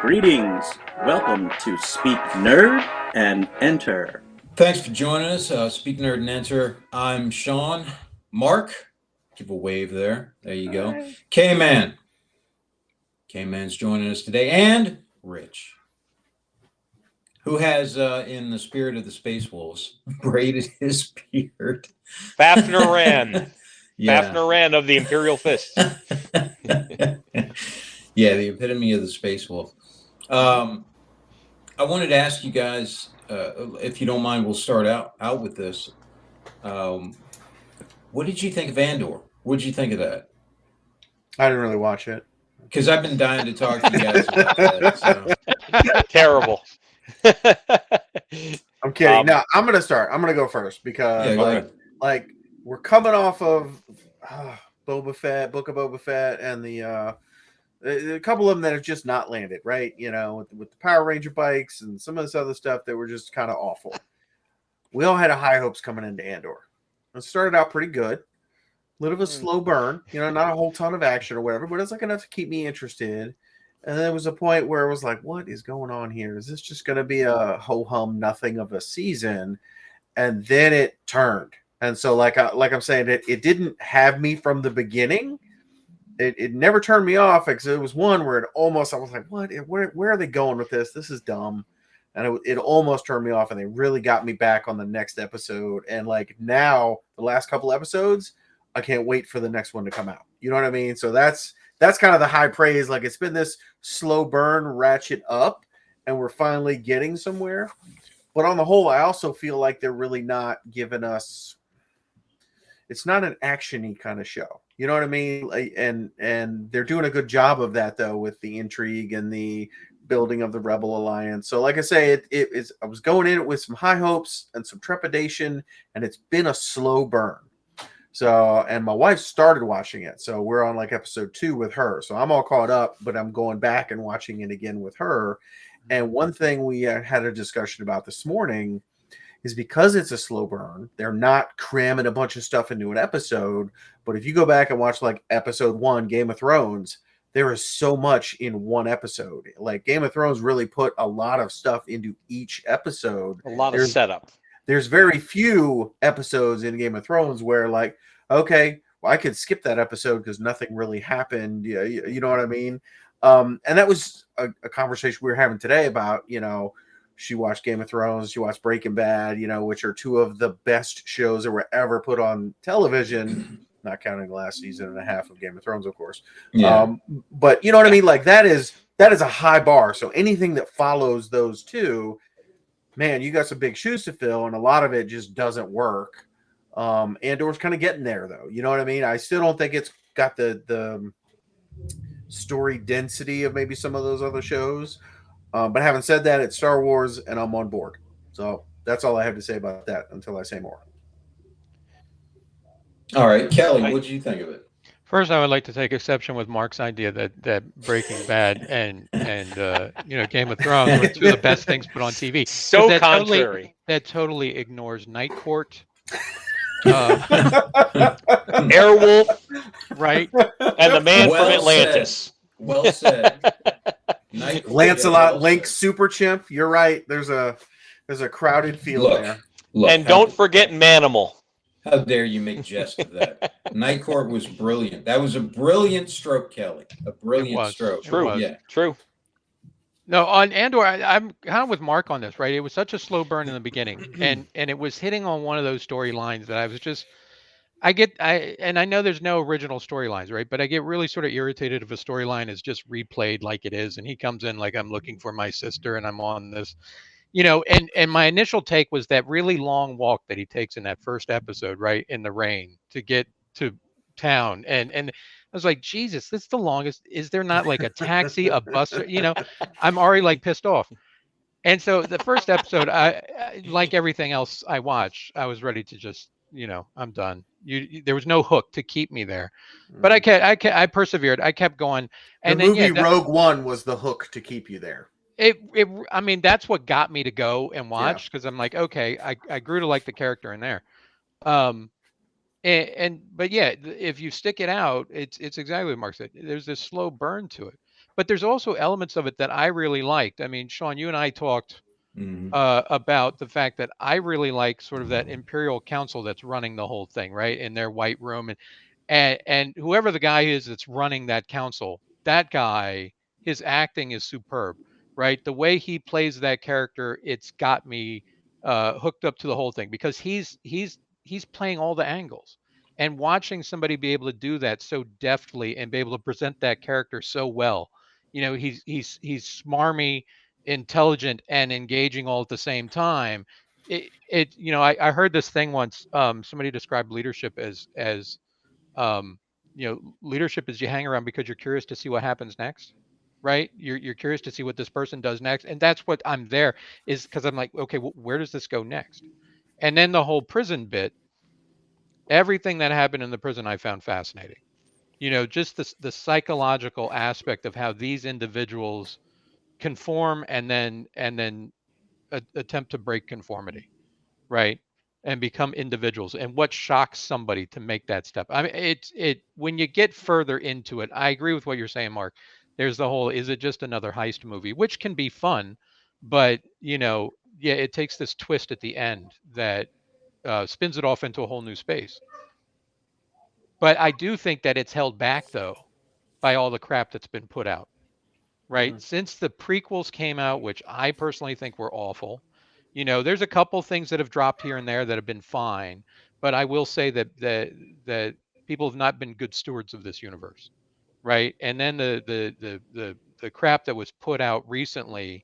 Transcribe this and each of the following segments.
Greetings. Welcome to Speak Nerd and Enter. Thanks for joining us. Speak Nerd and Enter. I'm Sean. Mark, give a wave there. There you go. Hi. K-Man. K-Man's joining us today. And Rich, who has, in the spirit of the Space Wolves, braided his beard. Fafnir Ran. Yeah. Fafnir Ran of the Imperial Fists. Yeah, the epitome of the Space Wolf. I wanted to ask you guys, if you don't mind, we'll start out with this. What did you think of Andor? What did you think of that? I didn't really watch it. Because I've been dying to talk to you guys about that. So. Terrible. I'm kidding. No, I'm gonna start. I'm gonna go first because like we're coming off of Boba Fett, Book of Boba Fett, and a couple of them that have just not landed right. You know, with the Power Ranger bikes and some of this other stuff that were just kind of awful. We all had high hopes coming into Andor. It started out pretty good. A little of a slow burn, you know, not a whole ton of action or whatever, but it's like enough to keep me interested. And then there was a point where it was like, what is going on here? Is this just going to be a ho-hum nothing of a season? And then it turned. And so like I'm saying, it didn't have me from the beginning. It never turned me off because it was one where I was like, what? Where are they going with this? This is dumb. And it almost turned me off, and they really got me back on the next episode. And like now, the last couple episodes, I can't wait for the next one to come out. You know what I mean? So that's kind of the high praise. Like it's been this slow burn, ratchet up, and we're finally getting somewhere. But on the whole, I also feel like they're really not giving us. It's not an action-y kind of show. You know what I mean? And they're doing a good job of that though, with the intrigue and the building of the Rebel Alliance. So like I say, I was going in it with some high hopes and some trepidation, and it's been a slow burn. So, and my wife started watching it. So we're on like episode 2 with her. So I'm all caught up, but I'm going back and watching it again with her. And one thing we had a discussion about this morning is because it's a slow burn, they're not cramming a bunch of stuff into an episode. But if you go back and watch like episode 1, Game of Thrones, there is so much in one episode. Like Game of Thrones really put a lot of stuff into each episode. A lot of setup. There's very few episodes in Game of Thrones where like, okay, well, I could skip that episode because nothing really happened. Yeah, you know what I mean? And that was a conversation we were having today about, you know, she watched Game of Thrones, she watched Breaking Bad, you know, which are 2 of the best shows that were ever put on television. Not counting the last season and a half of Game of Thrones, of course. Yeah. But you know what I mean? Like that is a high bar. So anything that follows those 2, man, you got some big shoes to fill, and a lot of it just doesn't work. Andor's kind of getting there, though. You know what I mean? I still don't think it's got the story density of maybe some of those other shows. But having said that, it's Star Wars, and I'm on board. So that's all I have to say about that until I say more. All right, Kelly, what did you think of it? First, I would like to take exception with Mark's idea that Breaking Bad and Game of Thrones were 2 of the best things put on TV. So contrary. That totally ignores Night Court, Airwolf, right, and the man from Atlantis. Well said. Lancelot, Link, Super Chimp. You're right. There's a crowded field there. And don't forget Manimal. How dare you make jest of that? Night Court was brilliant. That was a brilliant stroke, Kelly. A brilliant stroke. True. Yeah. True. No, on Andor, I'm kind of with Mark on this, right? It was such a slow burn in the beginning, and it was hitting on one of those storylines that I was just, and I know there's no original storylines, right? But I get really sort of irritated if a storyline is just replayed like it is, and he comes in like I'm looking for my sister, and I'm on this. You know, and my initial take was that really long walk that he takes in that first episode, right, in the rain to get to town. And I was like, Jesus, this is the longest. Is there not like a taxi, a bus? You know, I'm already like pissed off. And so the first episode, I like everything else I watched, I was ready to just, you know, I'm done. There was no hook to keep me there. But I persevered. I kept going. And the movie Rogue One was the hook to keep you there. I mean, that's what got me to go and watch, because I'm like, okay, I grew to like the character in there. But yeah, if you stick it out, it's exactly what Mark said. There's this slow burn to it. but there's also elements of it that I really liked. I mean, Sean, you and I talked about the fact that I really like sort of that Imperial Council that's running the whole thing, right, in their white room, and whoever the guy is that's running that council, that guy, his acting is superb, right? The way he plays that character, it's got me hooked up to the whole thing because he's playing all the angles, and watching somebody be able to do that so deftly and be able to present that character so well. He's smarmy, intelligent, and engaging all at the same time. I heard this thing once. Somebody described leadership as um, leadership is you hang around because you're curious to see what happens next, right? You're curious to see what this person does next, and that's what I'm there is because I'm like, okay, where does this go next? And then the whole prison bit, everything that happened in the prison, I found fascinating. Just the psychological aspect of how these individuals conform and then attempt to break conformity, right? And become individuals, and what shocks somebody to make that step. I mean, when you get further into it, I agree with what you're saying, Mark. There's the whole, is it just another heist movie, which can be fun, but yeah, it takes this twist at the end that spins it off into a whole new space. But I do think that it's held back though by all the crap that's been put out, right? Since the prequels came out, which I personally think were awful. There's a couple things that have dropped here and there that have been fine, but I will say that people have not been good stewards of this universe, right? And then the crap that was put out recently,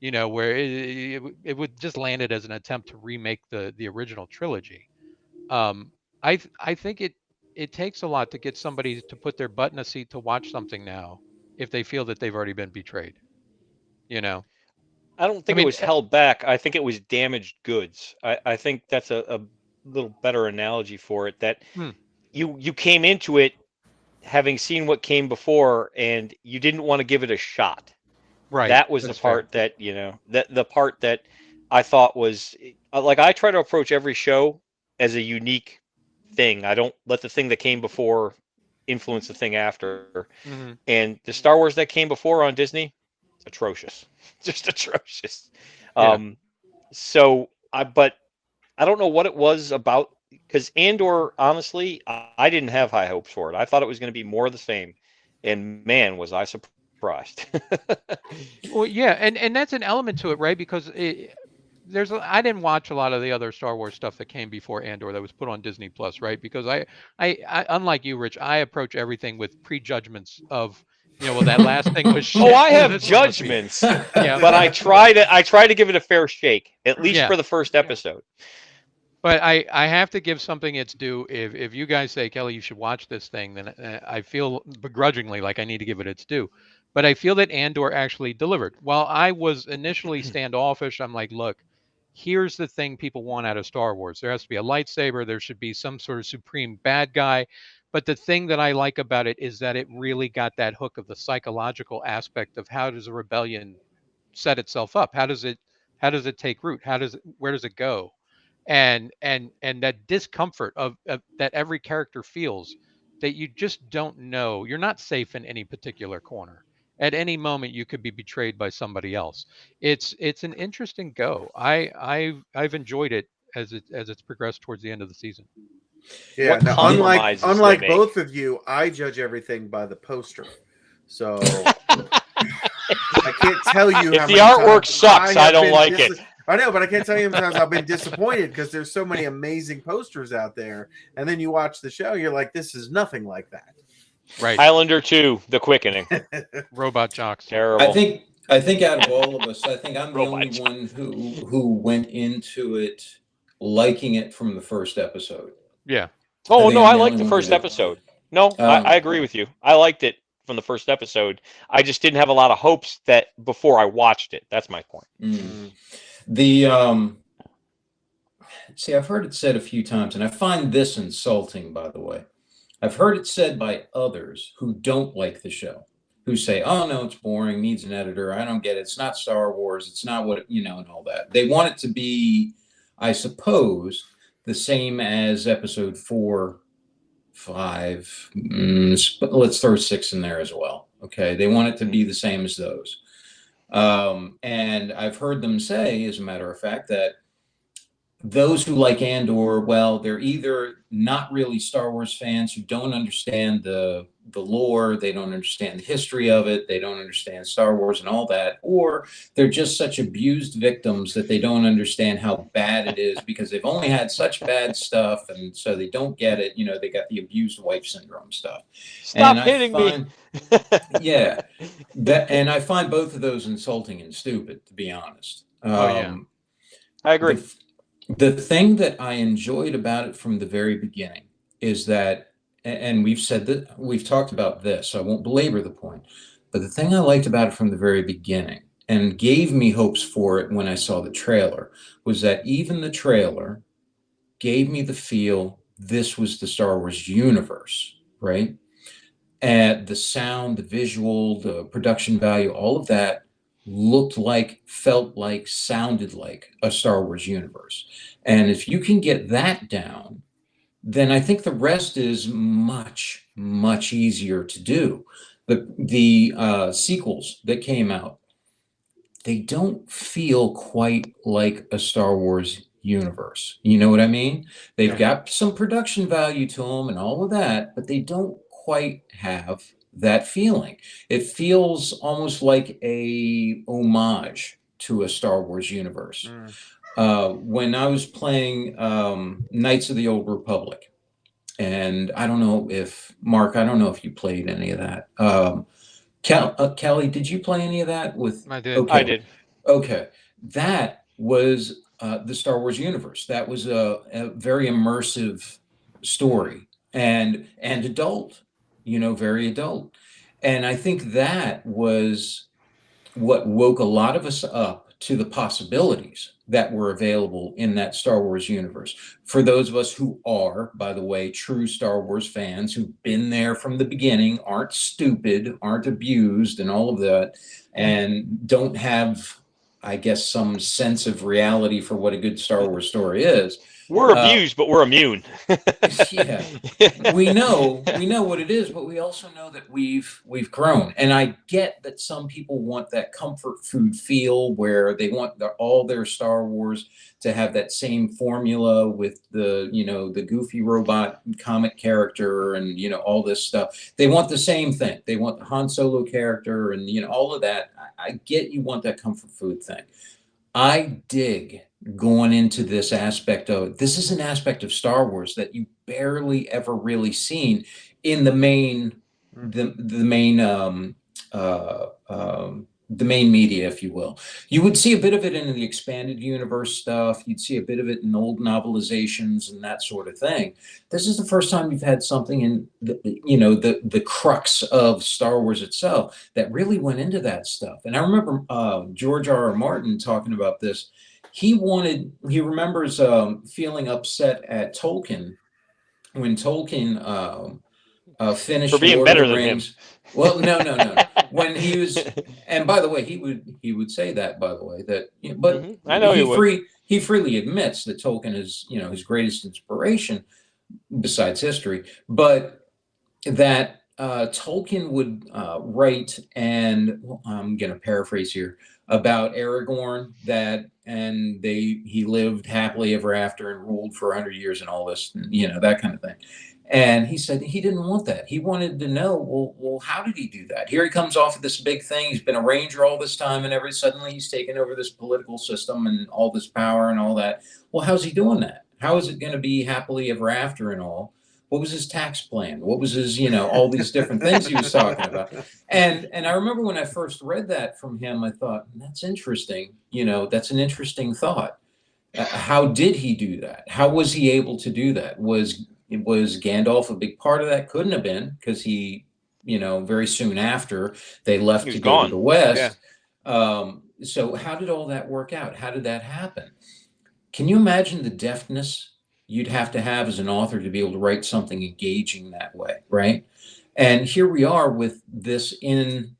where it would just landed as an attempt to remake the original trilogy. Um, I think it takes a lot to get somebody to put their butt in a seat to watch something now if they feel that they've already been betrayed. You know, I don't I think it mean, was held back. I think it was damaged goods. I think that's a little better analogy for it. That hmm, you came into it having seen what came before, and you didn't want to give it a shot. right. That was the That's fair. part that that the part that I thought was like, I try to approach every show as a unique thing. I don't let the thing that came before influence the thing after. Hmm. And the Star Wars that came before on Disney, atrocious, just atrocious. Yeah. Um, but I don't know what it was about, because Andor, honestly, I didn't have high hopes for it. I thought it was going to be more of the same, and man, was I surprised. Well, yeah, and that's an element to it, right? Because I didn't watch a lot of the other Star Wars stuff that came before Andor that was put on Disney Plus, right? Because I unlike you, Rich, I approach everything with prejudgments of, well, that last thing was Oh, shit. I have This one must be. judgments, Yeah, but I try to give it a fair shake, at least yeah. for the first episode. But I have to give something its due. If you guys say, Kelly, you should watch this thing, then I feel begrudgingly like I need to give it its due. But I feel that Andor actually delivered. While I was initially standoffish, I'm like, look, here's the thing people want out of Star Wars. There has to be a lightsaber. There should be some sort of supreme bad guy. But the thing that I like about it is that it really got that hook of the psychological aspect of how does a rebellion set itself up? How does it take root? Where does it go? And that discomfort of that every character feels, that you just don't know, you're not safe in any particular corner. At any moment you could be betrayed by somebody else. It's an interesting go. I've enjoyed it as it's progressed towards the end of the season. Yeah. What Now, compromises they unlike make? both of you, I judge everything by the poster. So I can't tell you If how the many artwork times sucks, I have don't been like it. I know, but I can't tell you how many times I've been disappointed because there's so many amazing posters out there, and then you watch the show, you're like, this is nothing like that. Right. Highlander 2, The Quickening. Robot jocks. Terrible. I think out of all of us, I think I'm the Robot only one who went into it liking it from the first episode. Yeah. Oh, think no, I'm I the liked only the one who first did. episode. No, I agree with you. I liked it from the first episode. I just didn't have a lot of hopes that before I watched it. That's my point. The see, I've heard it said a few times, and I find this insulting, by the way. I've heard it said by others who don't like the show, who say, "Oh no, it's boring, needs an editor. I don't get it. It's not Star Wars. It's not what and all that." They want it to be, I suppose, the same as episode 4, 5. Let's throw 6 in there as well. Okay, they want it to be the same as those. And I've heard them say, as a matter of fact, that those who like Andor, well, they're either not really Star Wars fans who don't understand the lore, they don't understand the history of it, they don't understand Star Wars and all that, or they're just such abused victims that they don't understand how bad it is because they've only had such bad stuff, and so they don't get it. You know, they got the abused wife syndrome stuff. Stop And hitting me. yeah, and I find both of those insulting and stupid, to be honest. Oh, yeah. I agree. The thing that I enjoyed about it from the very beginning is that, and we've said that, we've talked about this, so I won't belabor the point, but the thing I liked about it from the very beginning and gave me hopes for it when I saw the trailer was that even the trailer gave me the feel this was the Star Wars universe, right? And the sound, the visual, the production value, all of that looked like, felt like, sounded like a Star Wars universe. And if you can get that down, then I think the rest is much, much easier to do. The sequels that came out, they don't feel quite like a Star Wars universe. You know what I mean? They've got some production value to them and all of that, but they don't quite have that feeling. It feels almost like a homage to a Star Wars universe. When I was playing Knights of the Old Republic, and I don't know if, Mark, I don't know if you played any of that. Kelly, did you play any of that with? I did. Okay. I did. Okay. That was the Star Wars universe. That was a very immersive story and adult, you know, very adult. And I think that was what woke a lot of us up to the possibilities that were available in that Star Wars universe. For those of us who are, by the way, true Star Wars fans, who've been there from the beginning, aren't stupid, aren't abused, and all of that, and don't have, I guess, some sense of reality for what a good Star Wars story is. We're abused, but we're immune. Yeah, we know what it is, but we also know that we've grown. And I get that some people want that comfort food feel where they want all their Star Wars to have that same formula with the, you know, the goofy robot comic character and, you know, all this stuff. They want the same thing. They want the Han Solo character and, you know, all of that. I get you want that comfort food thing. I dig going into this aspect of, this is an aspect of Star Wars that you barely ever really seen in the main the main media, if you will. You would see a bit of it in the expanded universe stuff. You'd see a bit of it in old novelizations and that sort of thing. This is the first time you've had something in the crux of Star Wars itself that really went into that stuff. And I remember George R.R. Martin talking about this. He remembers feeling upset at Tolkien when Tolkien finished For being Lord better of the than him. Rings. Well, no. When he was, and by the way, he would say that, by the way, that, but I know he freely admits that Tolkien is, you know, his greatest inspiration besides history, but that Tolkien would write, and I'm going to paraphrase here, about Aragorn, and he lived happily ever after and ruled for 100 years and all this, you know, that kind of thing. And he said he didn't want that. He wanted to know, well, how did he do that? Here he comes off of this big thing. He's been a ranger all this time, and suddenly he's taken over this political system and all this power and all that. Well, how's he doing that? How is it going to be happily ever after and all? What was his tax plan? What was his, you know, all these different things he was talking about? And I remember when I first read that from him, I thought, that's interesting. You know, that's an interesting thought. How did he do that? How was he able to do that? Was Gandalf a big part of that? Couldn't have been, because he, you know, very soon after they left to go to the West. Yeah. So how did all that work out? How did that happen? Can you imagine the deftness you'd have to have as an author to be able to write something engaging that way, right? And here we are with this in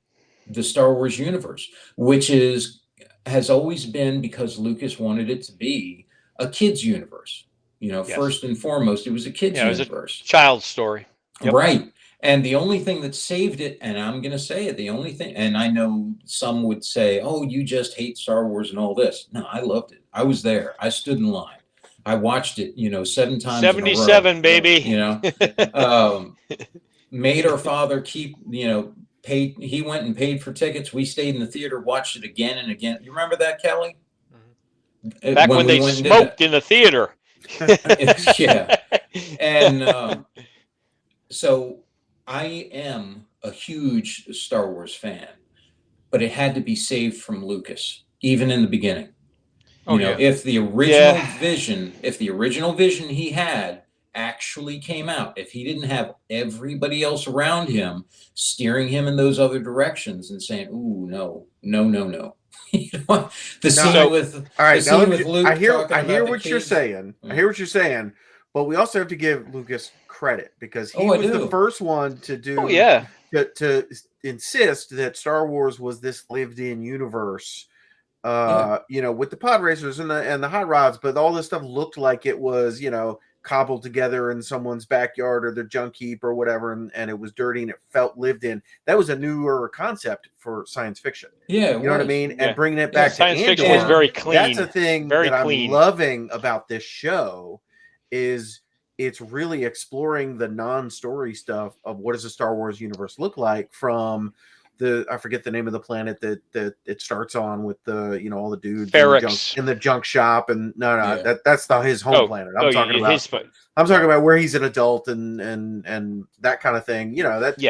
the Star Wars universe, which has always been, because Lucas wanted it to be, a kid's universe. You know, first and foremost, it was a kid's universe. It was a child's story. Yep. Right. And the only thing that saved it, and I'm going to say it, the only thing, and I know some would say, oh, you just hate Star Wars and all this. No, I loved it. I was there. I stood in line. I watched it, 7 times in a row. 77, baby. Made our father keep, paid. He went and paid for tickets. We stayed in the theater, watched it again and again. You remember that, Kelly? Back when they smoked in the theater. Yeah. And so I am a huge Star Wars fan, but it had to be saved from Lucas, even in the beginning. If the original vision he had actually came out, if he didn't have everybody else around him steering him in those other directions and saying, "Ooh, no." The scene with Luke. I hear what you're saying. I hear what you're saying, but we also have to give Lucas credit because he was the first one to do. To insist that Star Wars was this lived-in universe. With the pod racers and the hot rods, but all this stuff looked like it was, cobbled together in someone's backyard or their junk heap or whatever, and it was dirty and it felt lived in. That was a newer concept for science fiction. Yeah, you know what I mean? And bringing it back to science Andor, fiction was very clean. That's a thing very that clean. I'm loving about this show is it's really exploring the non-story stuff of what does the Star Wars universe look like from I forget the name of the planet that it starts on with the all the dudes in the junk shop and that's his home planet. I'm talking about where he's an adult and that kind of thing. That's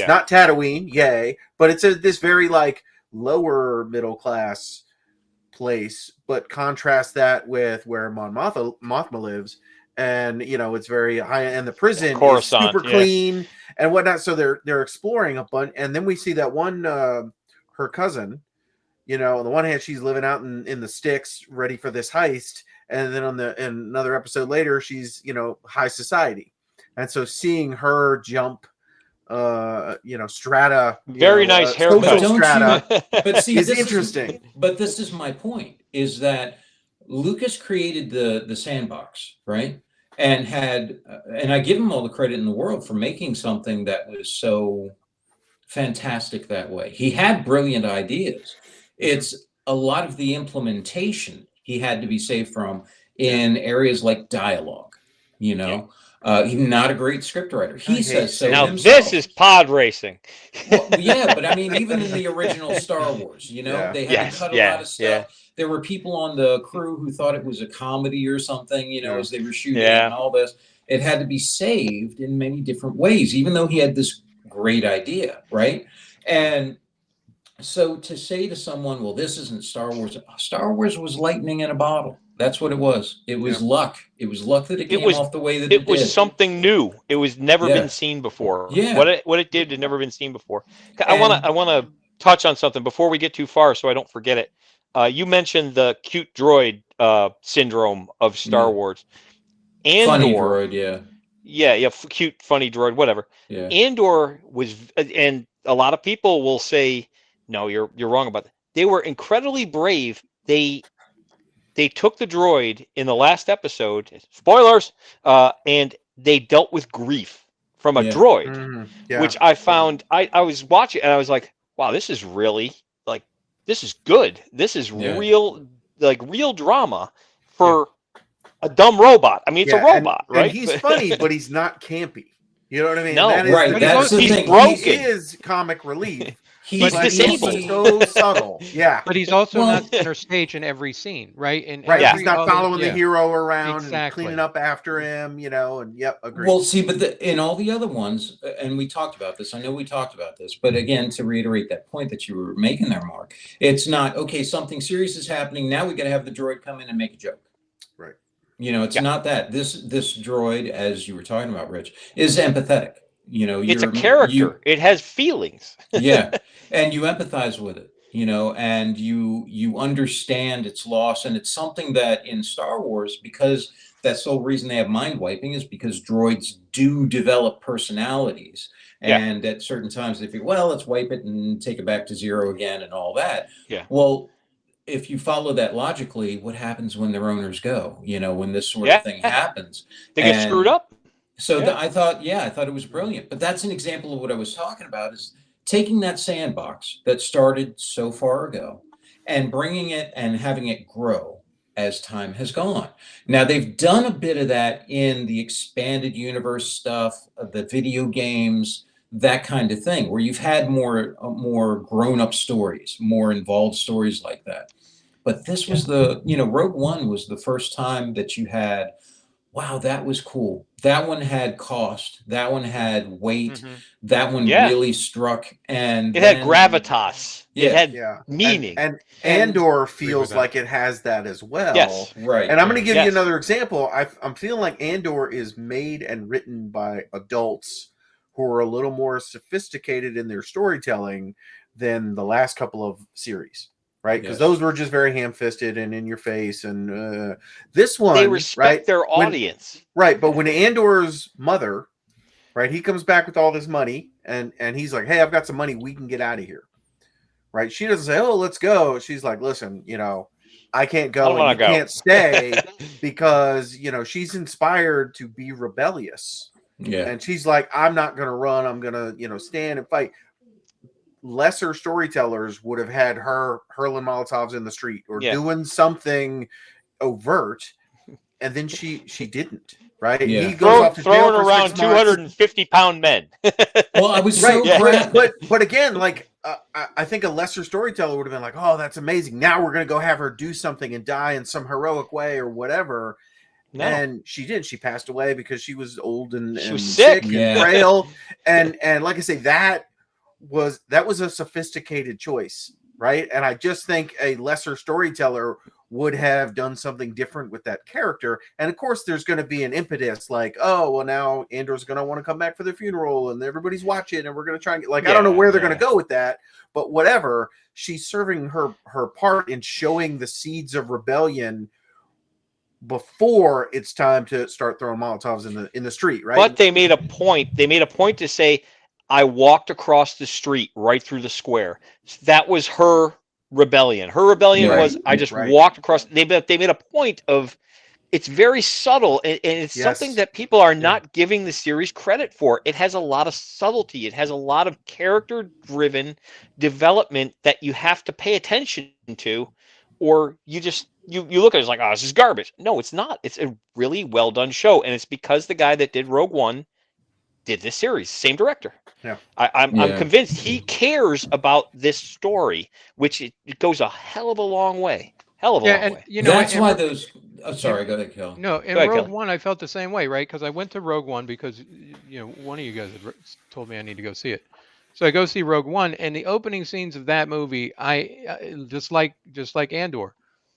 not Tatooine, yay, but it's this very like lower middle class place. But contrast that with where Mon Mothma lives, and it's very high, and the prison is super clean and whatnot. So they're exploring a bunch, and then we see that one her cousin, on the one hand she's living out in the sticks ready for this heist, and then in another episode later she's high society, and so seeing her jump strata, very nice haircut, strata, but see, it's interesting. But this is my point: is that Lucas created the sandbox, right? And I give him all the credit in the world for making something that was so fantastic that way. He had brilliant ideas. It's a lot of the implementation he had to be saved from in areas like dialogue. He's not a great scriptwriter. He says so now himself. This is pod racing. Well, yeah, but I mean, even in the original Star Wars, they had to cut a lot of stuff. Yeah. There were people on the crew who thought it was a comedy or something, as they were shooting and all this. It had to be saved in many different ways, even though he had this great idea, right? And so to say to someone, well, this isn't Star Wars. Star Wars was lightning in a bottle. That's what it was. It was luck. It was luck that it came off the way that it did. It was something new. It was never been seen before. Yeah. What it did had never been seen before. I want to touch on something before we get too far so I don't forget it. You mentioned the cute droid syndrome of Star Wars. Andor, funny droid, cute, funny droid, whatever. Yeah. Andor was, and a lot of people will say, no, you're wrong about that. They were incredibly brave. They took the droid in the last episode, spoilers, and they dealt with grief from a droid, which I found, I was watching and I was like, wow, this is really this is good. This is real drama for a dumb robot. I mean, it's a robot, right? And he's funny, but he's not campy. You know what I mean? No, right. That's the thing. Broken. He is comic relief. He's disabled. He's so subtle. Yeah. But he's also not center stage in every scene, right? And he's not following the hero around and cleaning up after him, and agree. Well, see, but in all the other ones, and we talked about this, I know we talked about this, but again, to reiterate that point that you were making there, Mark, it's not, okay, something serious is happening, now we got to have the droid come in and make a joke. Right. It's not that. This droid, as you were talking about, Rich, is empathetic. It's a character. It has feelings. Yeah, and you empathize with it, and you understand its loss, and it's something that in Star Wars, because that's the whole reason they have mind wiping is because droids do develop personalities, and at certain times they think, well, let's wipe it and take it back to zero again and all that. Yeah. Well, if you follow that logically, what happens when their owners go? When this sort of thing happens, they get screwed up. So I thought it was brilliant. But that's an example of what I was talking about, is taking that sandbox that started so far ago and bringing it and having it grow as time has gone. Now, they've done a bit of that in the expanded universe stuff, the video games, that kind of thing, where you've had more grown-up stories, more involved stories like that. But this was Rogue One was the first time that you had, wow, that was cool. That one had cost. That one had weight. That one really struck. And it had gravitas. Yeah. It had Yeah. meaning. And Andor feels like it has that as well. Yes. Right. And I'm going to give you another example. I'm feeling like Andor is made and written by adults who are a little more sophisticated in their storytelling than the last couple of series. Right, because those were just very ham-fisted and in your face, and this one, they respect their audience, right? But when Andor's mother, right, he comes back with all this money, and he's like, "Hey, I've got some money, we can get out of here." Right? She doesn't say, "Oh, let's go." She's like, "Listen, I can't go, and you can't stay," because she's inspired to be rebellious. Yeah, and she's like, "I'm not going to run. I'm going to stand and fight." Lesser storytellers would have had her hurling Molotovs in the street or doing something overt, and then she didn't. Right? Yeah. He goes off to jail throwing for around 6 months. 250-pound men. Well, I was right, so but again, like I think a lesser storyteller would have been like, "Oh, that's amazing! Now we're going to go have her do something and die in some heroic way or whatever." No. And she did. She passed away because she was old and she was sick and frail. and like I say, that was a sophisticated choice, right? And I just think a lesser storyteller would have done something different with that character. And of course, there's going to be an impetus like, "Oh, well, now Andor's going to want to come back for the funeral, and everybody's watching, and we're going to try and get I don't know where they're going to go with that, but whatever." She's serving her part in showing the seeds of rebellion before it's time to start throwing Molotovs in the street, right? But they made a point. They made a point to say, "I walked across the street right through the square." That was her rebellion. Her rebellion was, "I just walked across." They made a point of, it's very subtle, and it's something that people are not giving the series credit for. It has a lot of subtlety. It has a lot of character-driven development that you have to pay attention to, or you just you look at it as like, "Oh, this is garbage." No, it's not. It's a really well done show, and it's because the guy that did Rogue One did this series, same director. Yeah, I'm convinced he cares about this story, which it goes a hell of a long way. Hell of a long way. That's why those. Oh, sorry, go ahead, Kel. No, in Rogue One, I felt the same way, right? Because I went to Rogue One because one of you guys had told me I need to go see it. So I go see Rogue One, and the opening scenes of that movie, I just like Andor.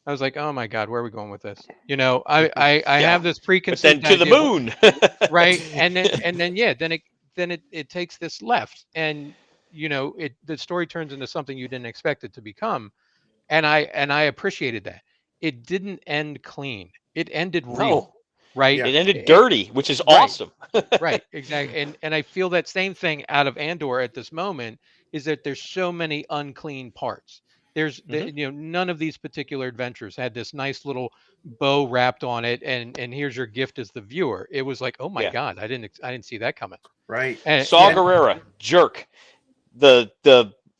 I was like, "Oh my God, where are we going with this?" I have this preconceived but then to the moon, right? And then it takes this left, and the story turns into something you didn't expect it to become, and I appreciated that. It didn't end clean. It ended real. Right. It ended dirty, which is awesome. Right. Exactly. And I feel that same thing out of Andor at this moment, is that there's so many unclean parts. There's none of these particular adventures had this nice little bow wrapped on it, and here's your gift as the viewer. It was like, oh my God, I didn't see that coming. Right. And, Saw Gerrera, jerk. The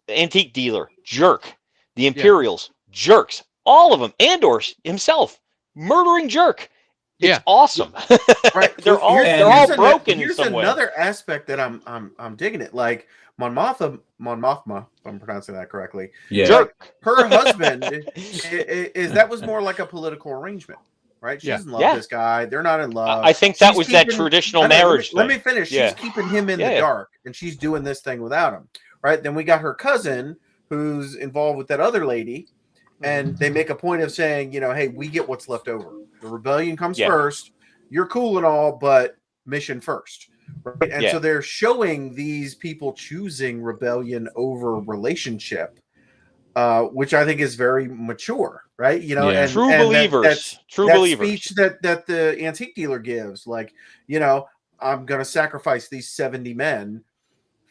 antique dealer, jerk. The Imperials, jerks. All of them. Andor himself, murdering jerk. It's awesome. Right. they're all broken. Here's in some another aspect that I'm digging it. Like Mon Mothma, if I'm pronouncing that correctly. Yeah. Jerk. Her husband is that was more like a political arrangement, right? She doesn't love this guy. They're not in love. I think that was that traditional marriage. Let me finish. She's keeping him in the dark, and she's doing this thing without him, right? Then we got her cousin who's involved with that other lady. And they make a point of saying, hey, we get what's left over. The rebellion comes first. You're cool and all, but mission first. Right? And so they're showing these people choosing rebellion over relationship, which I think is very mature, right? And, true and believers. True that believers. Speech that the antique dealer gives, like, I'm going to sacrifice these 70 men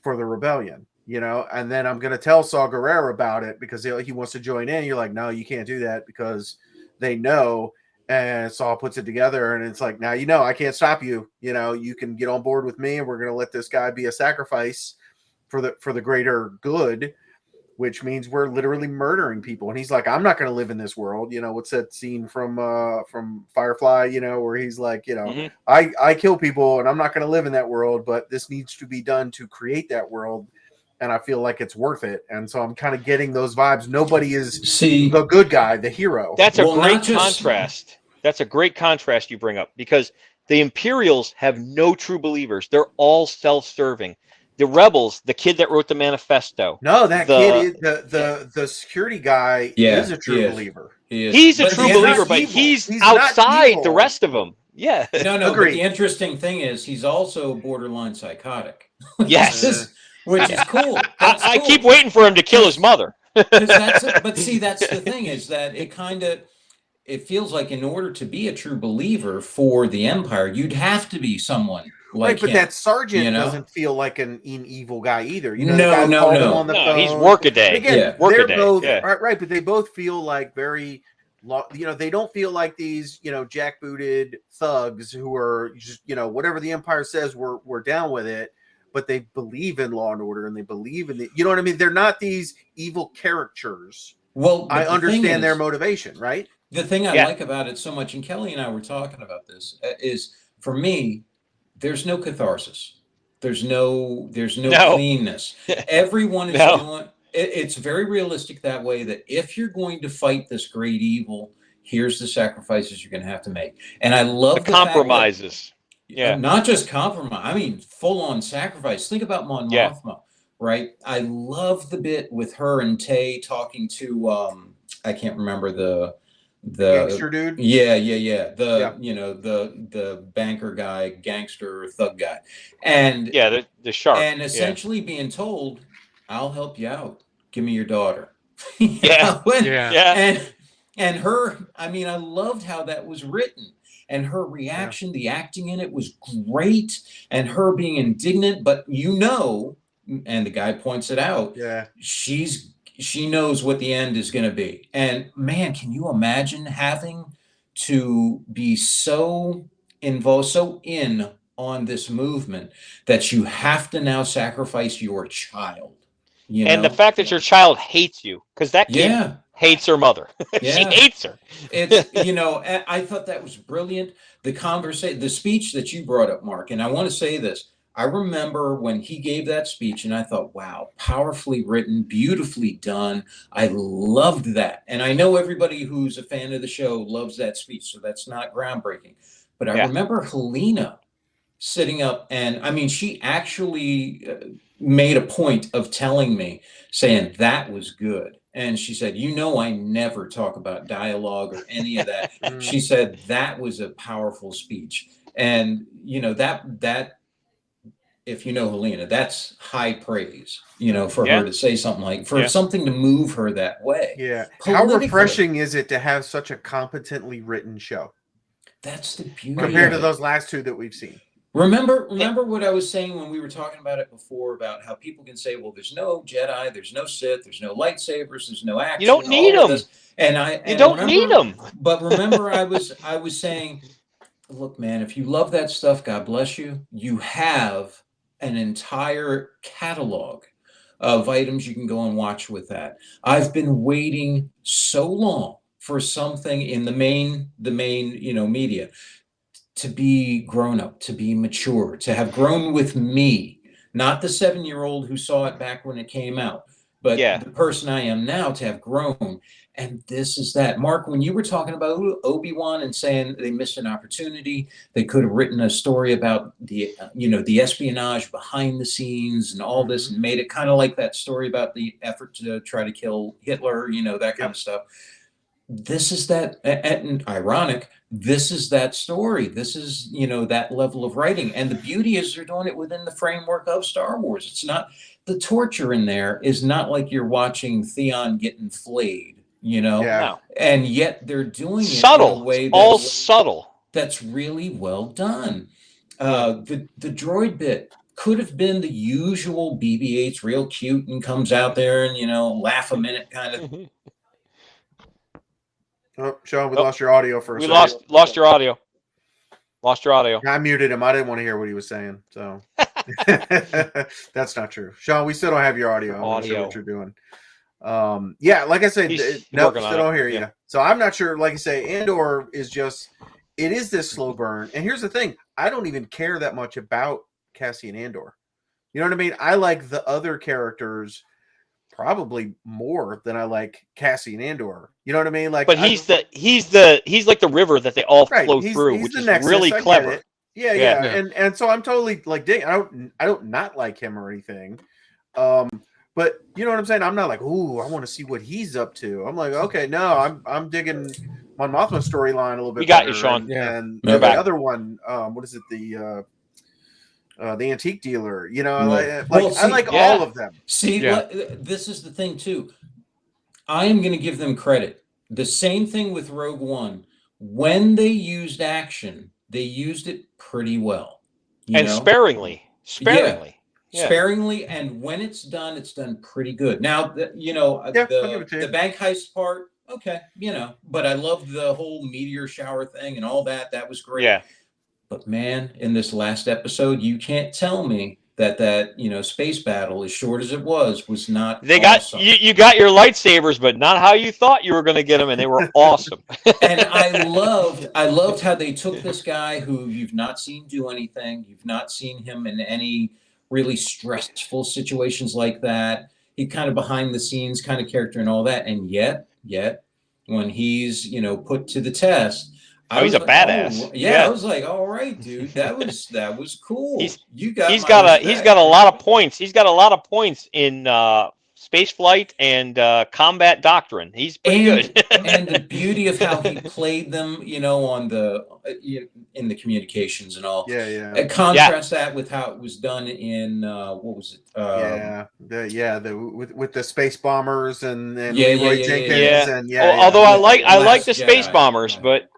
for the rebellion. And then I'm going to tell Saw Gerrera about it because he wants to join in. You're like, no, you can't do that because they know. And Saul puts it together, and it's like, now I can't stop you. You can get on board with me, and we're going to let this guy be a sacrifice for the greater good, which means we're literally murdering people. And he's like, I'm not going to live in this world. What's that scene from Firefly? Where he's like, Mhm. I kill people, and I'm not going to live in that world, but this needs to be done to create that world. And I feel like it's worth it. And so I'm kind of getting those vibes. Nobody is the good guy, the hero. That's a great contrast. That's a great contrast you bring up, because the Imperials have no true believers. They're all self-serving. The rebels, the kid that wrote the manifesto. No, that kid, the security guy, is a true believer. He's a true believer, but he's outside the rest of them. Yeah. No, but the interesting thing is he's also borderline psychotic. Yes. Which is cool. I keep waiting for him to kill his mother. But see, that's the thing, is that it feels like in order to be a true believer for the Empire, you'd have to be someone like but him, that sergeant doesn't feel like an evil guy either. No. On the phone. He's workaday. Again, workaday. They're both right, but they both feel like very, they don't feel like these, jackbooted thugs who are just, whatever the Empire says, we're down with it. But they believe in law and order, and they believe in you know what I mean? They're not these evil caricatures. Well, I understand their motivation, right? The thing I like about it so much, and Kelly and I were talking about this, is for me, there's no catharsis. There's no cleanness. Everyone is doing it's very realistic that way, that if you're going to fight this great evil, here's the sacrifices you're going to have to make. And I love the compromises. Not just compromise. I mean, full on sacrifice. Think about Mon Mothma, right? I love the bit with her and Tay talking to I can't remember the gangster dude. Yeah. The banker guy, gangster thug guy, and the shark, and essentially being told, "I'll help you out. Give me your daughter." And her. I mean, I loved how that was written. And her reaction, the acting in it was great, and her being indignant, but and the guy points it out, she knows what the end is going to be. And man, can you imagine having to be so involved, so in on this movement, that you have to now sacrifice your child? And the fact that your child hates you, because that kid hates her mother. She hates her. It's I thought that was brilliant. The speech that you brought up, Mark, and I want to say this. I remember when he gave that speech, and I thought, wow, powerfully written, beautifully done. I loved that. And I know everybody who's a fan of the show loves that speech, so that's not groundbreaking. But I remember Helena sitting up, and I mean, she actually made a point of telling me, saying that was good. And she said, I never talk about dialogue or any of that. She said that was a powerful speech. And, that if you know Helena, that's high praise, for her to say something something to move her that way. Yeah. How refreshing is it to have such a competently written show? That's the beauty compared to those last two that we've seen. Remember what I was saying when we were talking about it before, about how people can say, well, there's no Jedi, there's no Sith, there's no lightsabers, there's no action. You don't need them. You don't need them. But remember, I was saying, look, man, if you love that stuff, God bless you. You have an entire catalog of items you can go and watch with that. I've been waiting so long for something in the main media to be grown up, to be mature, to have grown with me, not the 7-year-old who saw it back when it came out, but the person I am now, to have grown. And this is that. Mark, when you were talking about Obi-Wan and saying they missed an opportunity, they could have written a story about the espionage behind the scenes and all this, and made it kind of like that story about the effort to try to kill Hitler, that kind of stuff. This is that, and ironic, this is that story. This is, that level of writing. And the beauty is they're doing it within the framework of Star Wars. It's not, the torture in there is not like you're watching Theon getting flayed, and yet they're doing it in a way that's subtle. That's really well done. The droid bit could have been the usual BB-8's real cute and comes out there and, laugh a minute kind of. Oh, Sean, we Oh, lost your audio for a We second. lost your audio. Lost your audio. I muted him. I didn't want to hear what he was saying. So that's not true. Sean, we still don't have your audio. I'm not sure what you're doing. Yeah, like I said, He's nope, working on still it. don't hear Yeah. you. So I'm not sure. Like I say, Andor is just, it is this slow burn. And here's the thing: I don't even care that much about Cassian Andor. You know what I mean? I like the other characters probably more than I like Cassian Andor. You know what I mean? Like, But he's like the river that they all right. flow He's through, the which is Nexus. really I get clever. it. Yeah, Yeah. yeah, and so I'm totally like digging. I don't not like him or anything. But you know what I'm saying? I'm not like, ooh, I want to see what he's up to. I'm like, okay, no, I'm digging Mon Mothma storyline a little bit We got better. you, Sean. And You're the back. other one, what is it? The antique dealer. You know, Yeah. I like yeah. all of them. See, Yeah. this is the thing too. I am going to give them credit. The same thing with Rogue One. When they used action, they used it pretty well. You And know? sparingly. Yeah. Sparingly, and when it's done pretty good. Now, Yeah, I'll give it to you. the bank heist part, okay, but I loved the whole meteor shower thing and all that. That was great. Yeah. But man, in this last episode, you can't tell me that space battle, as short as it was not. They got awesome. you got your lightsabers, but not how you thought you were going to get them, and they were awesome. And I loved how they took this guy who you've not seen do anything. You've not seen him in any really stressful situations like that. He kind of behind the scenes kind of character and all that. And yet when he's, put to the test, He's a badass. I was like, all right, dude, that was cool. He's got a lot of points. He's got a lot of points in space flight and combat doctrine. He's pretty good. And the beauty of how he played them, on the in the communications and all. Yeah. And contrast that with how it was done in what was it? With the space bombers and Yeah, Leroy yeah, Jenkins yeah. and Although I like Last the space Jedi. bombers, but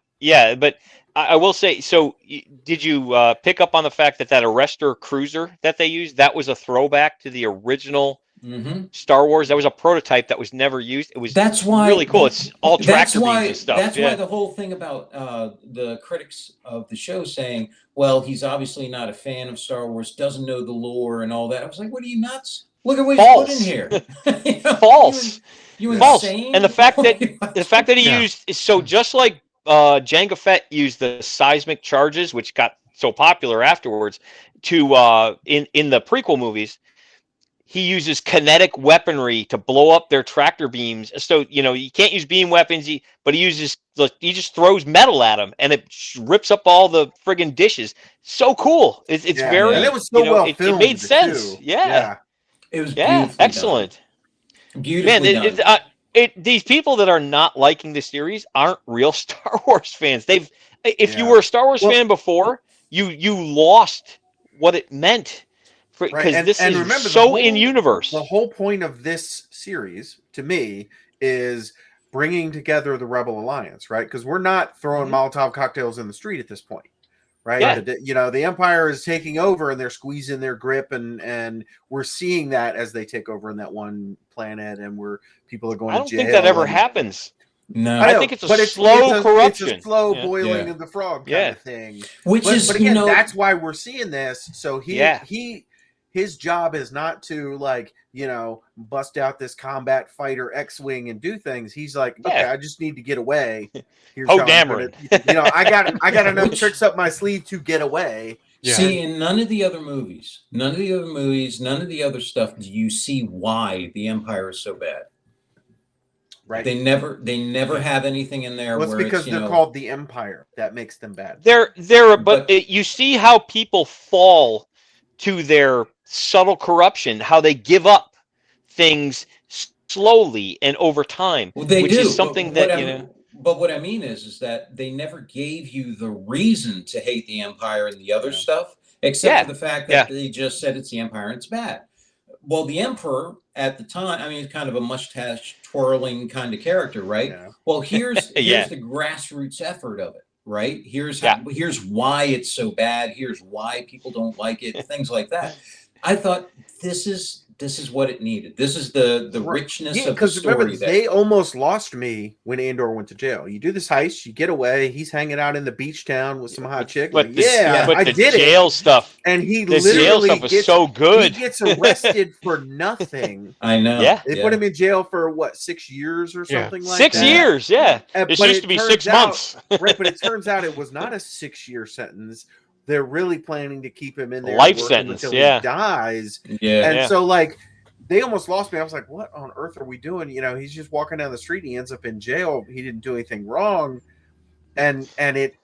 I will say. So did you pick up on the fact that Arrestor cruiser that they used, that was a throwback to the original Star Wars? That was a prototype that was never used. It was really cool. It's all tractor beams and stuff. That's why the whole thing about the critics of the show saying, well, he's obviously not a fan of Star Wars, doesn't know the lore and all that. I was like, what are you nuts? Look at what he's put in here. False. You False. insane? And the fact that he used is so, just like Jango Fett used the seismic charges, which got so popular afterwards, to in the prequel movies. He uses kinetic weaponry to blow up their tractor beams. So, you can't use beam weapons, but he just throws metal at them and it rips up all the friggin' dishes. So cool. It's very, and it was so well filmed. It made sense. Too. Yeah. It was beautifully excellent. Done. Beautifully done. These people that are not liking the series aren't real Star Wars fans. If you were a Star Wars fan before, you lost what it meant. Because this is remember, so in universe. The whole point of this series, to me, is bringing together the Rebel Alliance, right? Because we're not throwing Molotov cocktails in the street at this point, right? Yeah. The Empire is taking over and they're squeezing their grip, and we're seeing that as they take over in that one planet, and where people are going to jail. I don't think that ever happens. No, I think it's a slow corruption. It's a slow boiling of the frog kind of thing. But again, that's why we're seeing this. So his job is not to bust out this combat fighter X-wing and do things. He's like, okay, I just need to get away. Here's I got enough tricks up my sleeve to get away. Yeah. See, in none of the other movies, none of the other stuff, do you see why the Empire is so bad? Right. They never have anything in there. Well, it's because they're called the Empire. That makes them bad. You see how people fall to their subtle corruption, how they give up things slowly and over time, which is something But what I mean is that they never gave you the reason to hate the Empire and the other stuff, except for the fact that they just said it's the Empire and it's bad. Well, the Emperor at the time, I mean, it's kind of a mustache twirling kind of character, right? Yeah. Well, here's the grassroots effort of it, right? Here's why it's so bad. Here's why people don't like it. Things like that. I thought this is this is what it needed. This is the richness of the story. Remember, they almost lost me when Andor went to jail. You do this heist, you get away. He's hanging out in the beach town with some hot chick. But Like, the I did jail it. stuff, And he the jail stuff was so good. He gets arrested for nothing. I know. Yeah, they put him in jail for what, 6 years or something like 6 that. years. Yeah, This used to be 6 months. Right, but it turns out it was not a 6-year sentence. They're really planning to keep him in there Life sentence until he dies. Yeah. And so like they almost lost me. I was like, what on earth are we doing? You know, he's just walking down the street. He ends up in jail. He didn't do anything wrong. And it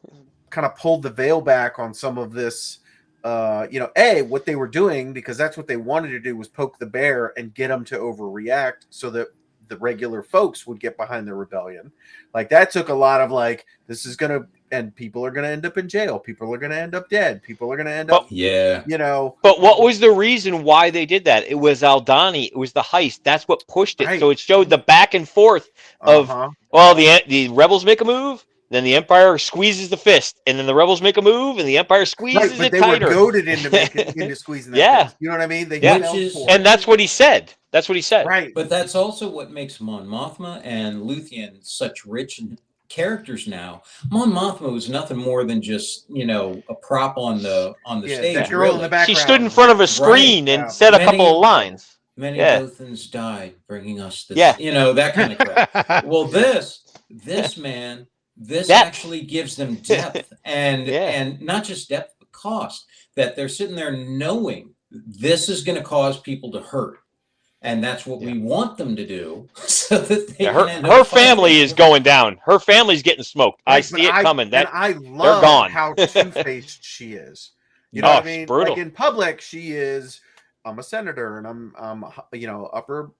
kind of pulled the veil back on some of this, what they were doing, because that's what they wanted to do, was poke the bear and get them to overreact so that the regular folks would get behind the rebellion. Like that took a lot of like, this is going to, and people are going to end up in jail. People are going to end up dead. People are going to end up, But what was the reason why they did that? It was Aldani. It was the heist. That's what pushed it. Right. So it showed the back and forth of, the rebels make a move, then the Empire squeezes the fist, and then the rebels make a move, and the Empire squeezes it tighter. They were goaded into squeezing that fist. You know what I mean? And that's what he said. That's what he said. Right. But that's also what makes Mon Mothma and Luthien such rich characters now. Mon Mothma was nothing more than just, a prop on the stage. That girl in the background. She stood in front of a screen and said a couple of lines. Many Lothans died, bringing us this. That kind of crap. Well, this man, depth. Actually gives them depth, and not just depth, but cost. That they're sitting there knowing this is going to cause people to hurt. And that's what we want them to do, so that they her family is going down. Her family's getting smoked. I see it coming. I love how two-faced she is. You know what I mean? Brutal. Like in public, she is. I'm a senator, and I'm upper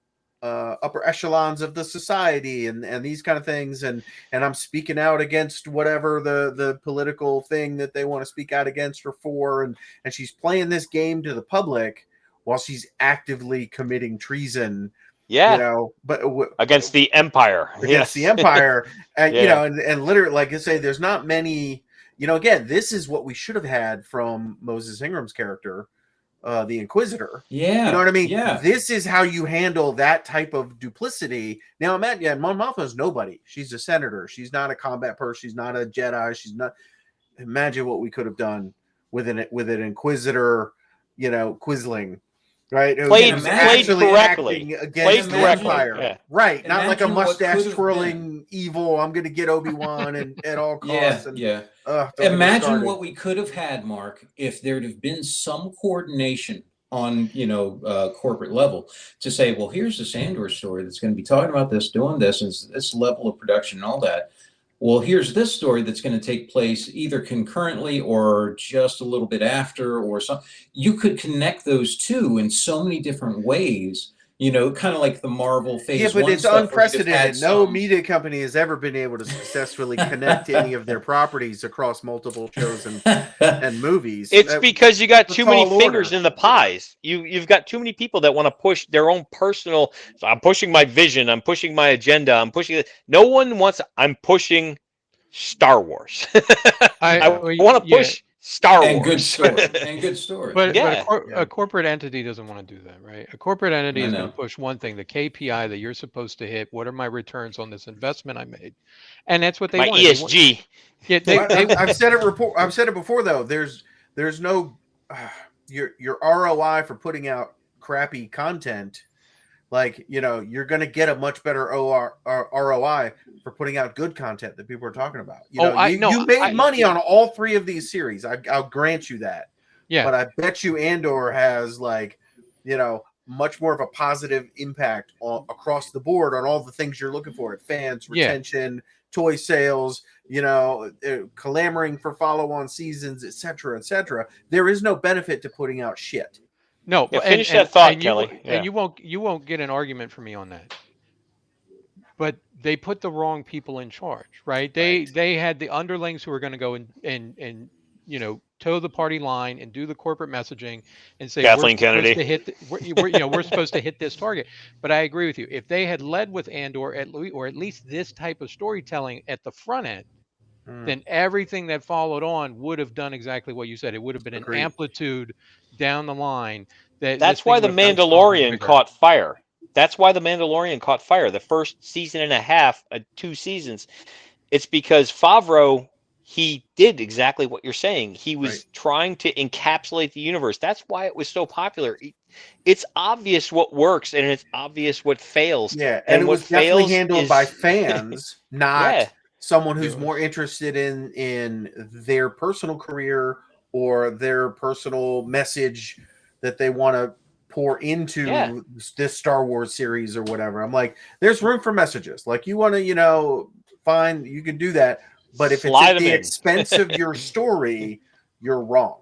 echelons of the society, and these kind of things, and I'm speaking out against whatever the political thing that they want to speak out against or for, and she's playing this game to the public while she's actively committing treason, but against the Empire, the Empire, and and literally, like I say, there's not many. Again, this is what we should have had from Moses Ingram's character, the Inquisitor. Yeah, you know what I mean. Yeah, this is how you handle that type of duplicity. Now, Mon Mothma's nobody. She's a senator. She's not a combat person. She's not a Jedi. She's not. Imagine what we could have done with an Inquisitor, Quisling. Right, played correctly against the Empire, right? Not like a mustache twirling evil. I'm going to get Obi-Wan and at all costs. Imagine what we could have had, Mark, if there'd have been some coordination on corporate level to say, well, here's this Andor story that's going to be talking about this, doing this, and this level of production and all that. Well, here's this story that's going to take place either concurrently or just a little bit after, or something. You could connect those two in so many different ways, kind of like the Marvel Phase 1. Yeah, but it's unprecedented. No media company has ever been able to successfully connect any of their properties across multiple shows and movies. It's because you got too many fingers in the pies. You've got too many people that want to push their own personal. So I'm pushing my vision. I'm pushing my agenda. I'm pushing. No one wants. I'm pushing Star Wars. I want to push Star Wars. And good story. But a corporate entity doesn't want to do that, right? A corporate entity is going to push one thing, the KPI that you're supposed to hit. What are my returns on this investment I made? And that's what they want. ESG. I've said it before, though. There's no your ROI for putting out crappy content. Like, you're going to get a much better ROI for putting out good content that people are talking about. You made money on all three of these series. I'll grant you that. Yeah. But I bet you Andor has much more of a positive impact across the board on all the things you're looking for: fans, retention, toy sales, clamoring for follow-on seasons, etc., etc. There is no benefit to putting out shit. No, finish that thought, Kelly. And you won't get an argument from me on that. But they put the wrong people in charge, right? They had the underlings who were going to go and toe the party line and do the corporate messaging and say Kathleen Kennedy we're supposed to hit this target. But I agree with you. If they had led with Andor or at least this type of storytelling at the front end, then everything that followed on would have done exactly what you said. It would have been an amplitude down the line That's why the Mandalorian caught fire. That's why the Mandalorian caught fire. The first season and a half, 2 seasons, it's because Favreau, he did exactly what you're saying. He was trying to encapsulate the universe. That's why it was so popular. It's obvious what works and it's obvious what fails. Yeah, and it was definitely handled by fans, not someone who's more interested in their personal career or their personal message that they want to pour into this Star Wars series or whatever. I'm like, there's room for messages. Like, you want to, fine, you can do that. But if it's at the expense of your story, you're wrong.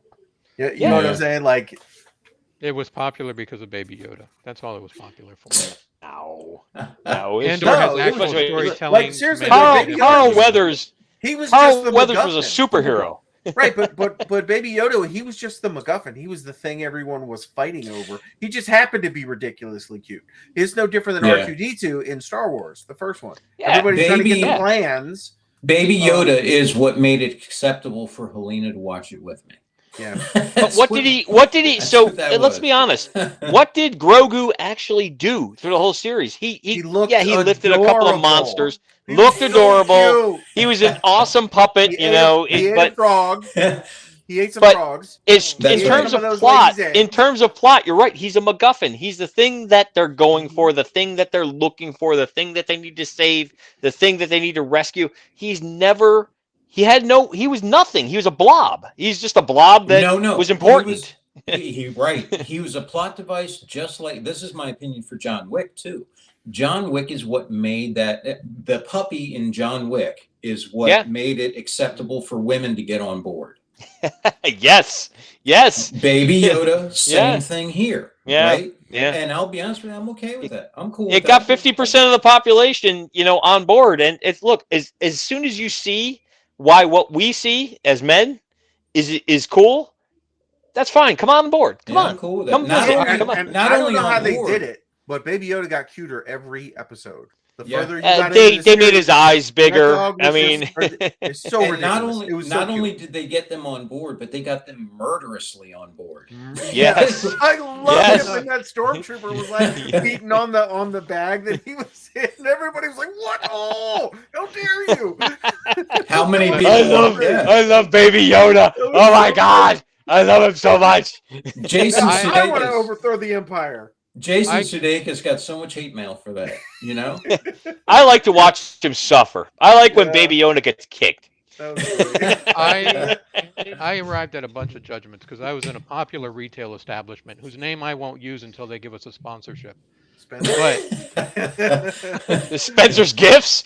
You know what I'm saying? Like, it was popular because of Baby Yoda. That's all it was popular for. No. Andor has actual storytelling. Like, seriously, Carl Weathers. Carl Weathers was a superhero. Right, but Baby Yoda, he was just the MacGuffin. He was the thing everyone was fighting over. He just happened to be ridiculously cute. It's no different than R2-D2 in Star Wars, the first one. Yeah, everybody's trying to get the plans. Baby Yoda is what made it acceptable for Helena to watch it with me. Yeah. But what did he so let's be honest. What did Grogu actually do through the whole series? He lifted a couple of monsters, looked adorable. So he was an awesome puppet, he ate a frog. He ate some frogs. In terms of plot, you're right. He's a MacGuffin. He's the thing that they're going for, the thing that they're looking for, the thing that they need to save, the thing that they need to rescue. He was nothing. He was a blob. He's just a blob that was important. He was a plot device, just like, this is my opinion for John Wick too. John Wick is what made the puppy in John Wick is what made it acceptable for women to get on board. Yes. Baby Yoda, same thing here. Yeah. Right? Yeah. And I'll be honest with you, I'm okay with that. I'm cool with it got 50% of the population, on board. And it's, look, as soon as you see why what we see as men is cool, that's fine. Come on board. Come on. I'm cool with that. I don't know how they did it, but Baby Yoda got cuter every episode. The further you got into they made his eyes bigger. I mean, it's so ridiculous. Not only did they get them on board, but they got them murderously on board. Yes, I love it when that stormtrooper was like beating on the bag that he was in. Everybody was like, "What? Oh, how dare you!" How many people? I love Baby Yoda. Oh my God, I love him so much. Jason, I want to overthrow the Empire. Jason Sudeikis got so much hate mail for that, I like to watch him suffer. I like when Baby Yoda gets kicked. I arrived at a bunch of judgments because I was in a popular retail establishment whose name I won't use until they give us a sponsorship. Spencer's Gifts?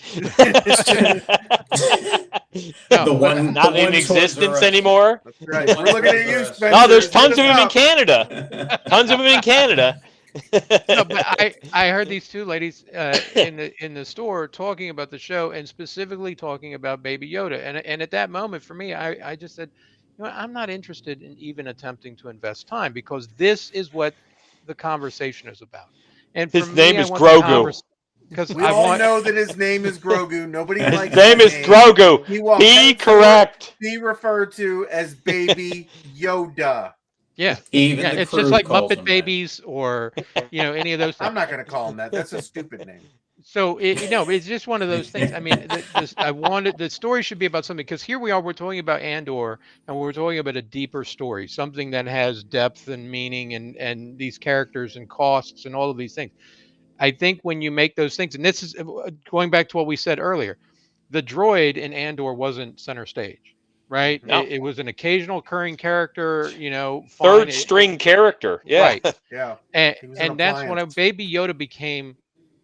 The one not in existence anymore. That's right. We're looking at you, Spencer. No, there's tons of them in Canada. Tons of them in Canada. No, but I heard these two ladies in the store talking about the show and specifically talking about Baby Yoda. And at that moment, for me, I just said, I'm not interested in even attempting to invest time because this is what the conversation is about. And his name is Grogu. Because we all know that his name is Grogu. Nobody likes his name is Grogu. Be correct. Be referred to as Baby Yoda. Yeah, it's just like Muppet Babies or any of those things. I'm not going to call him that. That's a stupid name. So it's just one of those things. I mean, the story should be about something because here we are. We're talking about Andor, and we're talking about a deeper story, something that has depth and meaning, and these characters and costs and all of these things. I think when you make those things, and this is going back to what we said earlier, the droid in Andor wasn't center stage. Right. No. It was an occasional occurring character, third string character. Yeah. Right. Yeah. And that's when Baby Yoda became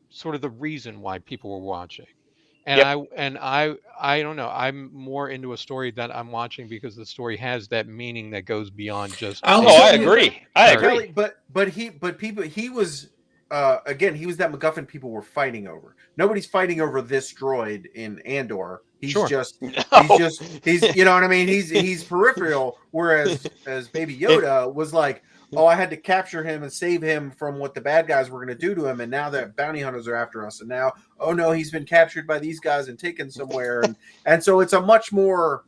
sort of the reason why people were watching. And I don't know. I'm more into a story that I'm watching because the story has that meaning that goes beyond just. I agree. He was again, he was that MacGuffin people were fighting over. Nobody's fighting over this droid in Andor. He's just you know what I mean? He's peripheral, whereas Baby Yoda was like, oh, I had to capture him and save him from what the bad guys were going to do to him, and now that bounty hunters are after us, and now, oh no, he's been captured by these guys and taken somewhere, and so it's a much more,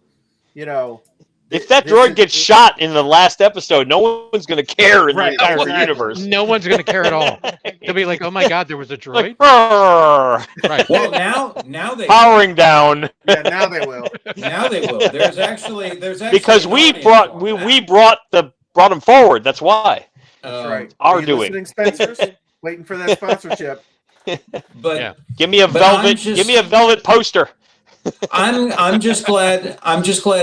If that droid gets shot in the last episode, no one's going to care in the entire universe. No one's going to care at all. They'll be like, "Oh my God, there was a droid." Like, "Brrr." Right. Well, now they Powering down. Yeah, now they will. Now they will. There's actually Because an we audience brought on brought them forward. That's why. That's right. Our Are you doing. listening, Spencers? Waiting for that sponsorship. But Yeah. Give me a velvet poster. I'm just glad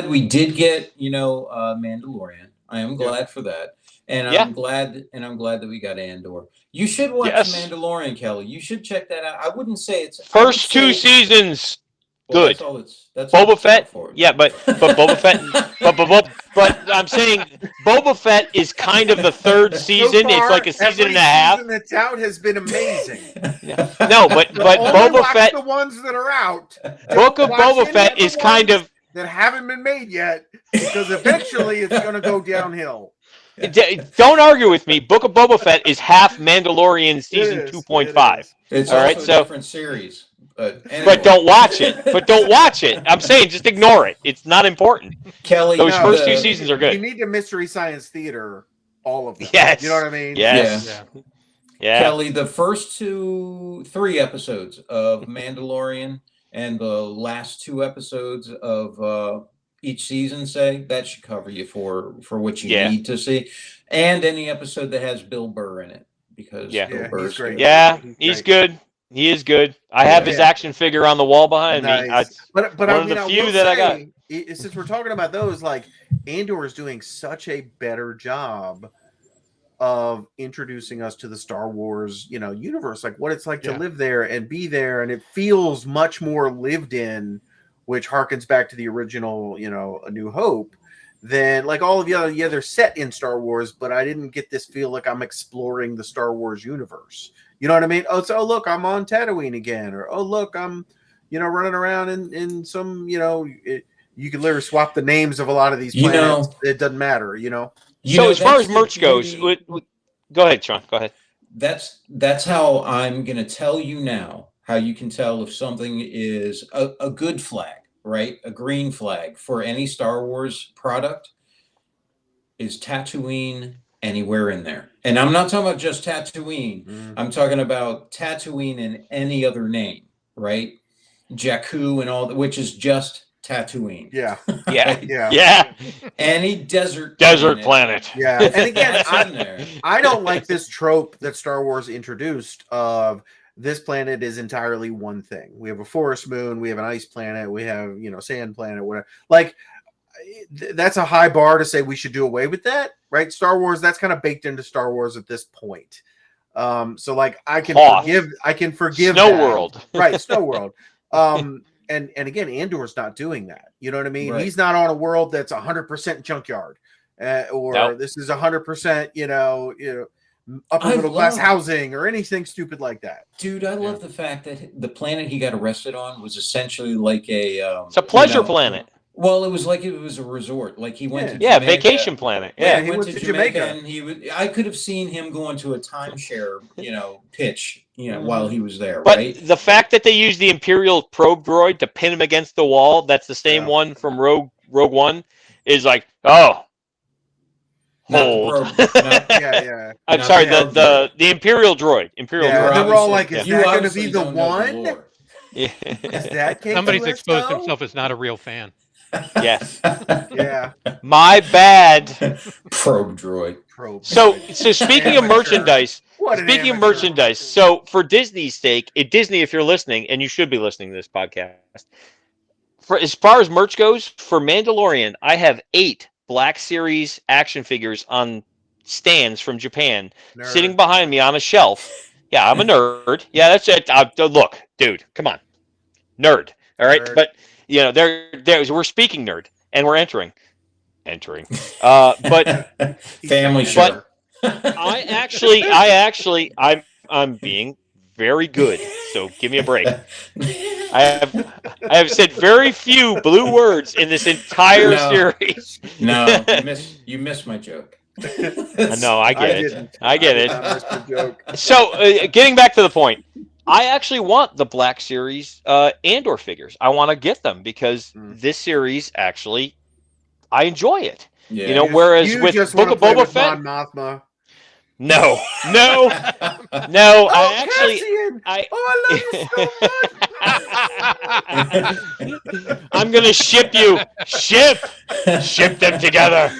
we did get, Mandalorian. I am glad for that. And I'm glad that we got Andor. You should watch Mandalorian, Kelly. You should check that out. I wouldn't say it's First two seasons. Well, good. That's all Boba Fett. Yeah, but Boba Fett. but I'm saying Boba Fett is kind of the third season. So far, it's like a season and a half. Season that's out has been amazing. No, but Boba Fett. The ones that are out. Book of Boba Fett is kind of that haven't been made yet, because eventually it's going to go downhill. Don't argue with me. Book of Boba Fett is half Mandalorian season 2.5. It's all also right, a so different series. Anyway. But don't watch it. I'm saying just ignore it. It's not important. Kelly, those first two seasons are good. You need to Mystery Science Theater all of them. Yes. You know what I mean? Yes. Yeah. Kelly, the first 3 episodes of Mandalorian and the last 2 episodes of each season, say, that should cover you for what you need to see. And any episode that has Bill Burr in it. Because Bill Burr's great. Yeah, he's good. He is good. I have his action figure on the wall behind me. But one of the few that I got. Since we're talking about those, like, Andor is doing such a better job of introducing us to the Star Wars, universe, like what it's like to live there and be there, and it feels much more lived in, which harkens back to the original, A New Hope, than like all of the other. Yeah, they're set in Star Wars, but I didn't get this feel like I'm exploring the Star Wars universe. You know what I mean? Oh, so look, I'm on Tatooine again, or oh look, I'm, running around in some, you could literally swap the names of a lot of these planets. It doesn't matter, So as far as merch goes, go ahead, Sean. Go ahead. That's how I'm going to tell you now how you can tell if something is a good flag, right? A green flag for any Star Wars product is Tatooine anywhere in there. And I'm not talking about just Tatooine. Mm-hmm. I'm talking about Tatooine and any other name, right? Jakku and all that, which is just Tatooine. Yeah. Yeah. Any desert planet. Yeah. And again, I don't like this trope that Star Wars introduced of this planet is entirely one thing. We have a forest moon, we have an ice planet, we have, sand planet, whatever. Like, that's a high bar to say we should do away with that, right? Star Wars, that's kind of baked into Star Wars at this point. So like I can forgive Snow World. Right, Snow World. And again, Andor's not doing that. You know what I mean? Right. He's not on a world that's 100% junkyard, or this is 100%, upper middle class housing or anything stupid like that. Dude, I love the fact that the planet he got arrested on was essentially like it's a pleasure planet. Well, it was like it was a resort. Like he went to Jamaica. Vacation planet. Yeah, he went to Jamaica, and I could have seen him going to a timeshare, pitch, while he was there. But right? The fact that they used the Imperial probe droid to pin him against the wall, that's the same one from Rogue One, is like, hold. Yeah. I'm sorry, the Imperial droid. They were all like, is that going to be the one? Yeah. Is that somebody's exposed himself as not a real fan. Yes. Yeah. My bad. Probe droid. So speaking of merchandise, so for Disney's sake, Disney, if you're listening, and you should be listening to this podcast, for as far as merch goes, for Mandalorian, I have 8 Black Series action figures on stands from Japan, sitting behind me on a shelf. Yeah, I'm a nerd. Yeah, that's it. Look, dude, come on, nerd. All right, but we're speaking nerd, and we're entering. But family show. But I'm being very good. So give me a break. I have said very few blue words in this entire series. No, you missed my joke. No, I get it. So getting back to the point, I actually want the Black Series Andor figures. I want to get them because this series actually I enjoy it. Yeah. You know, whereas You with just Book want to of play Boba with Fett, Mon Mothma. no. Oh, I actually, Cassian! I love I'm gonna ship you. Ship them together.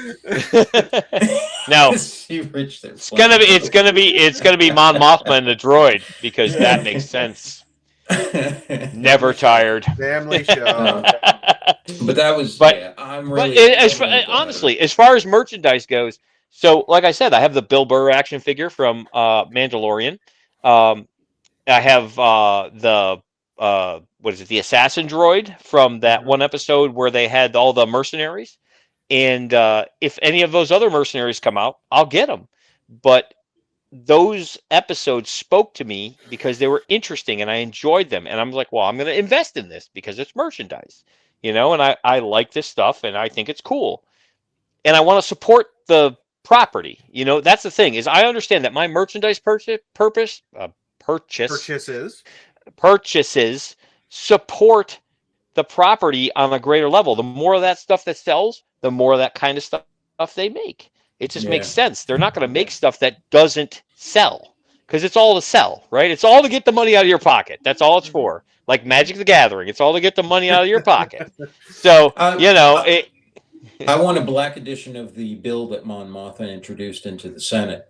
No, See, Rich, they're it's gonna be Mon Mothma and the droid because that makes sense. Never tired. Family show. But that was, But yeah, I'm but really, honestly, as far as merchandise goes, so like I said, I have the Bill Burr action figure from Mandalorian. Um, I have the what is it, the assassin droid from that one episode where they had all the mercenaries. And if any of those other mercenaries come out, I'll get them. But those episodes spoke to me because they were interesting and I enjoyed them. And I'm like, well, I'm going to invest in this because it's merchandise, you know, and I like this stuff and I think it's cool. And I want to support the property. You know, that's the thing is I understand that my merchandise purchases support the property on a greater level. The more of that stuff that sells, the more of that kind of stuff they make. It just makes sense. They're not going to make stuff that doesn't sell because it's all to sell, right? It's all to get the money out of your pocket. That's all it's for. Like Magic the Gathering, it's all to get the money out of your pocket. So, you know, I want a black edition of the bill that Mon Mothma introduced into the Senate.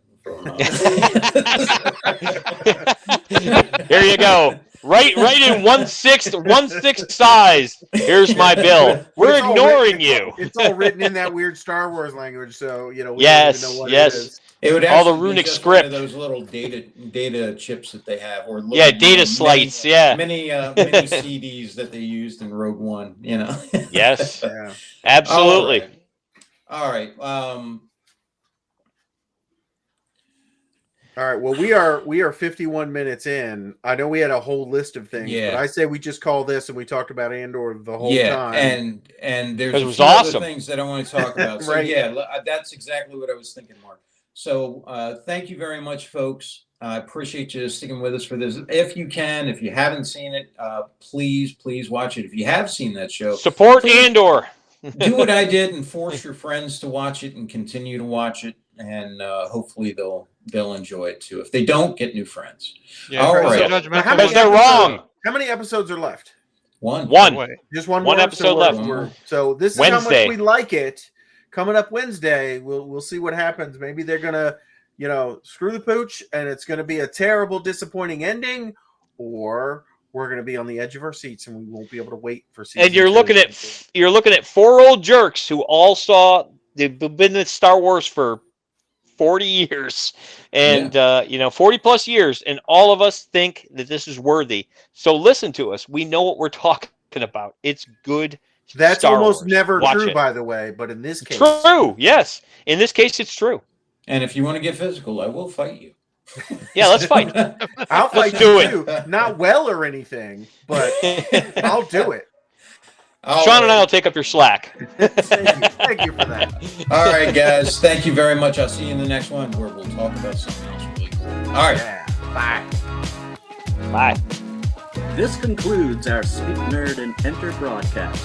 Here you go. Right in 1/6 size. Here's my bill. We're ignoring you. It's all written in that weird Star Wars language, so you know we yes, don't even know what yes. it is. It would all the actually runic be just script. one of those little data chips that they have, or little, yeah, data slides. mini CDs that they used in Rogue One. You know. Yes. Yeah. Absolutely. All right. All right. Well, we are 51 minutes in. I know we had a whole list of things, but I say we just call this and we talked about Andor the whole time. And there's a few awesome. other things that I want to talk about. So Right. yeah, that's exactly what I was thinking, Mark. So thank you very much, folks. I appreciate you sticking with us for this. If you haven't seen it, please watch it. If you have seen that show, Support Andor. do what I did and force your friends to watch it and continue to watch it, and hopefully they'll enjoy it too. If they don't, get new friends. Yeah, all right. Because they're wrong. How many episodes are left? One. Just one One more episode left. So this is Wednesday. how much we like it. Coming up Wednesday, we'll see what happens. Maybe they're gonna, screw the pooch, and it's gonna be a terrible, disappointing ending, or we're gonna be on the edge of our seats and we won't be able to wait for season. And you're looking at four old jerks who all they've been in Star Wars for 40 years and 40 plus years, and all of us think that this is worthy. So listen to us. We know what we're talking about. It's good. That's Star almost Wars. never Watch true, it. by the way, but in this case, true. Yes, in this case, it's true. And if you want to get physical, I will fight you. Yeah, let's fight. I'll fight do you too. Not well or anything, but I'll do it. Sean and I will take up your slack. Thank you for that. All right, guys. Thank you very much. I'll see you in the next one where we'll talk about something else really cool. All right. Yeah. Bye. Bye. This concludes our Speak Nerd and Enter broadcast.